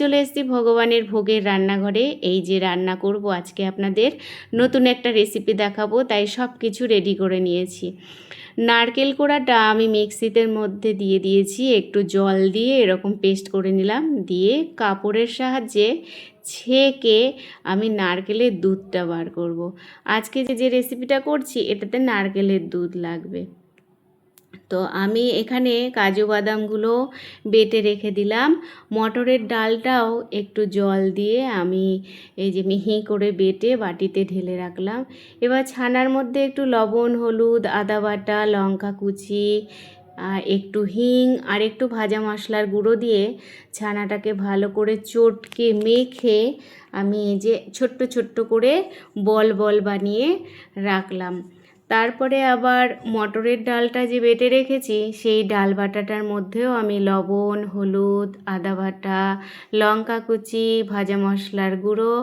চলে এসেছি ভগবানের ভোগের রান্নাঘরে। এই যে রান্না করব আজকে আপনাদের নতুন একটা রেসিপি দেখাবো, তাই সব কিছু রেডি করে নিয়েছি। নারকেল কোড়াটা আমি মিক্সিতের মধ্যে দিয়ে দিয়েছি, একটু জল দিয়ে এরকম পেস্ট করে নিলাম, দিয়ে কাপড়ের সাহায্যে ছেঁকে আমি নারকেলের দুধটা বার করব। আজকে যে রেসিপিটা করছি এটাতে নারকেলের দুধ লাগবে। তো আমি এখানে কাজু বাদামগুলো বেটে রেখে দিলাম, মটরের ডালটাও একটু জল দিয়ে আমি এই যে মিহি করে বেটে বাটিতে ঢেলে রাখলাম। এবার ছানার মধ্যে একটু লবণ, হলুদ, আদা বাটা, লঙ্কা কুচি, একটু হিং আর একটু ভাজা মশলার গুঁড়ো দিয়ে ছানাটাকে ভালো করে চটকে মেখে আমি এই যে ছোট্ট ছোট্ট করে বল বল বানিয়ে রাখলাম। তারপরে আবার মটরের ডালটা যে বেটে রেখেছি সেই ডাল বাটাটার মধ্যেও আমি লবণ, হলুদ, আদা বাটা, লঙ্কা কুচি, ভাজা মশলার গুঁড়ো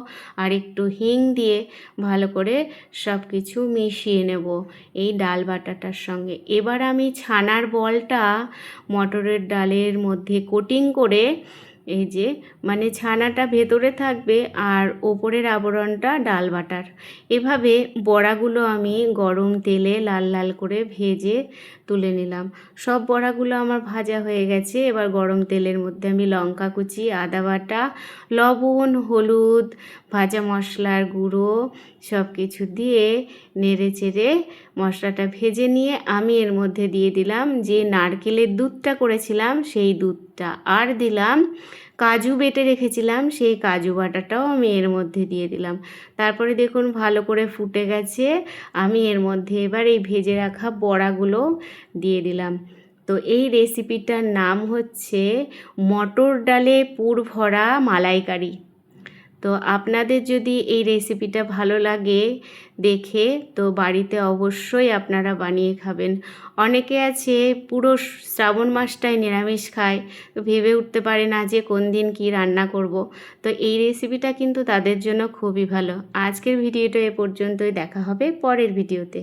আর একটু হিং দিয়ে ভালো করে সব কিছু মিশিয়ে নেব এই ডাল বাটাটার সঙ্গে। এবার আমি ছানার বলটা মটরের ডালের মধ্যে কোটিং করে এই যে মানে ছানাটা ভেতরে থাকবে আর ওপরের আবরণটা ডাল বাটার, এভাবে বড়াগুলো আমি গরম তেলে লাল লাল করে ভেজে তুলে নিলাম। সব বড়াগুলো আমার ভাজা হয়ে গেছে। এবার গরম তেলের মধ্যে আমি লঙ্কা কুচি, আদা বাটা, লবণ, হলুদ, ভাজা মশলার গুঁড়ো সব কিছু দিয়ে নেড়ে চেড়ে মশলাটা ভেজে নিয়ে আমি এর মধ্যে দিয়ে দিলাম যে নারকেলের দুধটা করেছিলাম সেই দুধটা, আর দিলাম কাজু বেটে রেখেছিলাম সেই কাজু বাটাটাও আমি এর মধ্যে দিয়ে দিলাম। তারপরে দেখুন ভালো করে ফুটে গেছে। আমি এর মধ্যে এবার এই ভেজে রাখা বড়াগুলো দিয়ে দিলাম। তো এই রেসিপিটার নাম হচ্ছে মটর ডালে পুর ভরা মালাইকারি। তো আপনাদের যদি এই রেসিপিটা ভালো লাগে দেখে তো বাড়িতে অবশ্যই আপনারা বানিয়ে খাবেন। অনেকে আছে পুরো শ্রাবণ মাসটাই নিরামিষ খায়, তো ভেবে উঠতে পারে না যে কোন দিন কি রান্না করব। তো এই রেসিপিটা কিন্তু তাদের জন্য খুবই ভালো। আজকের ভিডিওটা এ পর্যন্তই, দেখা হবে পরের ভিডিওতে।